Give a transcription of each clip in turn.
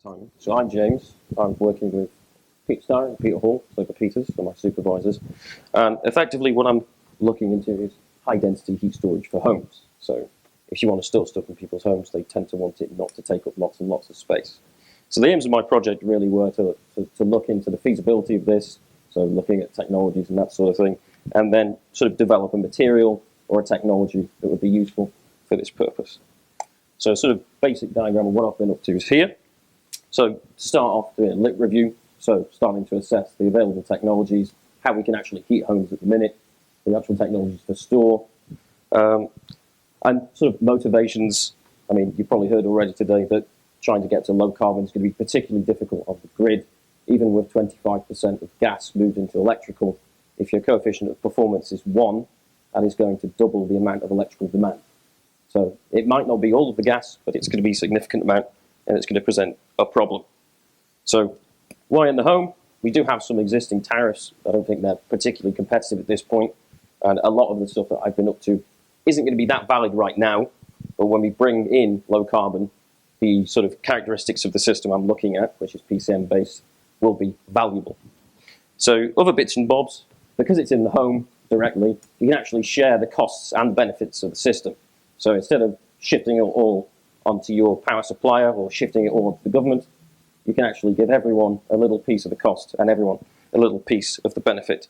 time. So I'm James. I'm working with Peter Starr and Peter Hall, so the Peters are my supervisors. And effectively what I'm looking into is high density heat storage for homes. So if you want to store stuff in people's homes, they tend to want it not to take up lots and lots of space. So the aims of my project really were to look into the feasibility of this, so looking at technologies and that sort of thing, and then sort of develop a material or a technology that would be useful for this purpose. So sort of basic diagram of what I've been up to is here. So to start off, doing a lit review, so starting to assess the available technologies, how we can actually heat homes at the minute, the actual technologies for store, and sort of motivations. I mean, you've probably heard already today that trying to get to low carbon is going to be particularly difficult on the grid, even with 25% of gas moved into electrical. If your coefficient of performance is 1, that is going to double the amount of electrical demand. So it might not be all of the gas, but it's going to be a significant amount, and it's going to present a problem. So why in the home? We do have some existing tariffs. I don't think they're particularly competitive at this point, and a lot of the stuff that I've been up to isn't going to be that valid right now, but when we bring in low carbon, the sort of characteristics of the system I'm looking at, which is PCM based, will be valuable. So other bits and bobs, because it's in the home directly, you can actually share the costs and benefits of the system. So instead of shifting it all onto your power supplier or shifting it all onto the government, you can actually give everyone a little piece of the cost and everyone a little piece of the benefit.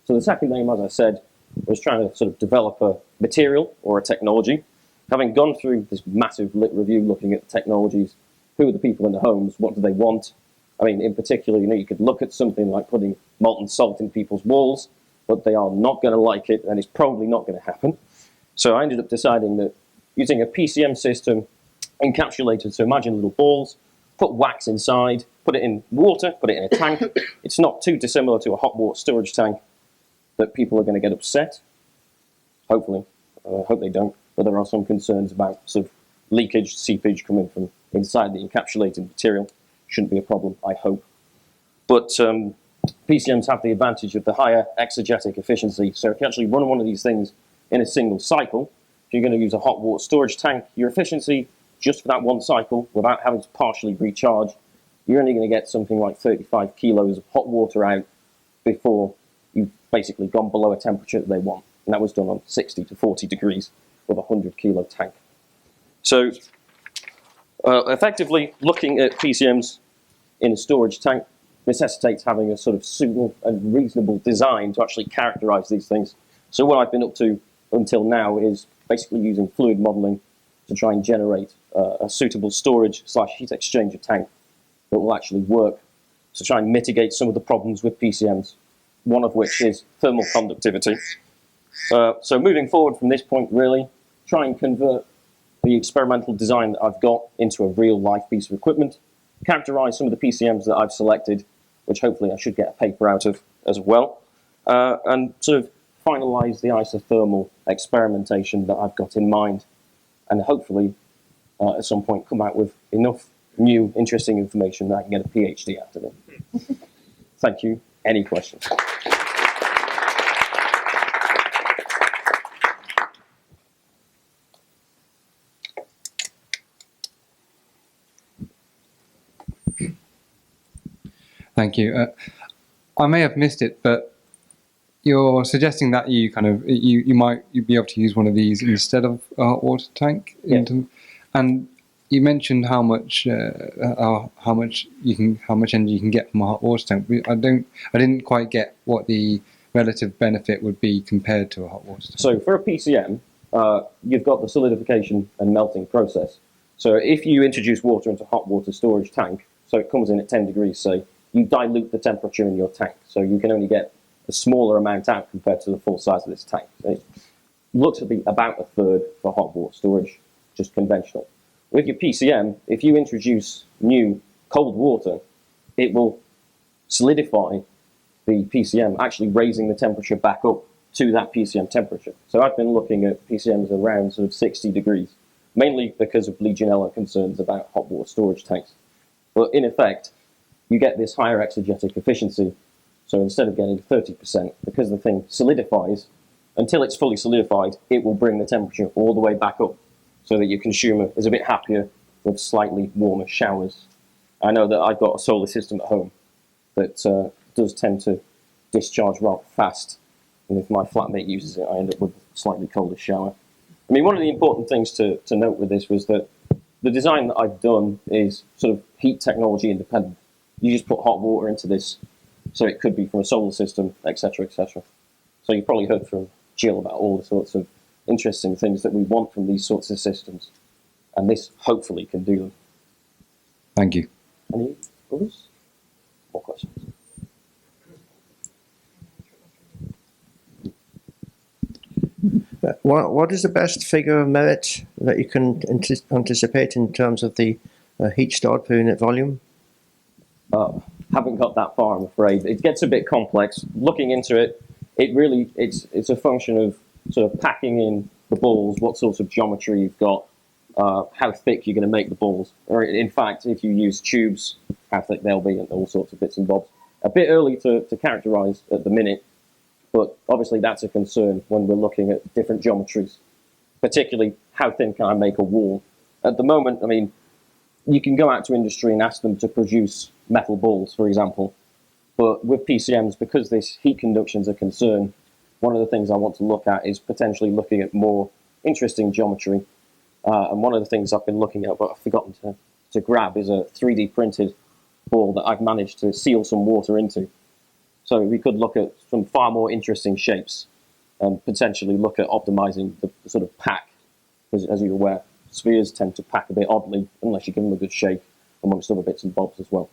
So the second aim, as I said, was trying to sort of develop a material or a technology. Having gone through this massive lit review looking at the technologies, who are the people in the homes, what do they want? I mean, in particular, you could look at something like putting molten salt in people's walls, but they are not going to like it, and it's probably not going to happen. So I ended up deciding that using a PCM system, encapsulated, so imagine little balls, put wax inside, put it in water, put it in a tank. It's not too dissimilar to a hot water storage tank that people are going to get upset. Hopefully. I hope they don't. But there are some concerns about sort of leakage, seepage coming from inside the encapsulated material. Shouldn't be a problem, I hope. But PCMs have the advantage of the higher exergetic efficiency. So if you actually run one of these things in a single cycle, if you're going to use a hot water storage tank, your efficiency just for that one cycle, without having to partially recharge, you're only going to get something like 35 kilos of hot water out before you've basically gone below a temperature that they want. And that was done on 60 to 40 degrees with a 100 kilo tank. So effectively, looking at PCMs in a storage tank necessitates having a sort of suitable and reasonable design to actually characterize these things. So what I've been up to until now is basically using fluid modeling to try and generate a suitable storage / heat exchanger tank that will actually work to try and mitigate some of the problems with PCMs, one of which is thermal conductivity. So moving forward from this point, really, try and convert the experimental design that I've got into a real-life piece of equipment, characterize some of the PCMs that I've selected, which hopefully I should get a paper out of as well, and sort of finalize the isothermal experimentation that I've got in mind, and hopefully at some point come out with enough new, interesting information that I can get a PhD out of it. Thank you. Any questions? Thank you. I may have missed it, but you're suggesting that you might be able to use one of these instead of a hot water tank, Yeah. And you mentioned how much energy you can get from a hot water tank. I didn't quite get what the relative benefit would be compared to a hot water tank. So for a PCM, you've got the solidification and melting process. So if you introduce water into a hot water storage tank, so it comes in at 10 degrees, say, you dilute the temperature in your tank, so you can only get a smaller amount out compared to the full size of this tank. So it looks to be about a third for hot water storage, just conventional. With your PCM, if you introduce new cold water, it will solidify the PCM, actually raising the temperature back up to that PCM temperature. So I've been looking at PCMs around sort of 60 degrees, mainly because of Legionella concerns about hot water storage tanks. But in effect, you get this higher exergetic efficiency. So instead of getting 30%, because the thing solidifies, until it's fully solidified, it will bring the temperature all the way back up so that your consumer is a bit happier with slightly warmer showers. I know that I've got a solar system at home that does tend to discharge rather fast, and if my flatmate uses it, I end up with a slightly colder shower. I mean, one of the important things to note with this was that the design that I've done is sort of heat technology independent. You just put hot water into this, so it could be from a solar system, etc., etc. So you've probably heard from Jill about all the sorts of interesting things that we want from these sorts of systems, and this hopefully can do them. Thank you. Any others? More questions? What is the best figure of merit that you can anticipate in terms of the heat stored per unit volume? Haven't got that far, I'm afraid. It gets a bit complex. Looking into it, it's a function of sort of packing in the balls, what sorts of geometry you've got, how thick you're going to make the balls. Or in fact, if you use tubes, how thick they'll be, and all sorts of bits and bobs. A bit early to characterize at the minute, but obviously that's a concern when we're looking at different geometries, particularly how thin can I make a wall. At the moment, I mean, you can go out to industry and ask them to produce metal balls, for example, but with PCMs, because this heat conduction is a concern, one of the things I want to look at is potentially looking at more interesting geometry. And one of the things I've been looking at, but I've forgotten to grab, is a 3D printed ball that I've managed to seal some water into. So we could look at some far more interesting shapes and potentially look at optimizing the sort of pack. Because as you're aware, spheres tend to pack a bit oddly unless you give them a good shake, amongst other bits and bobs as well.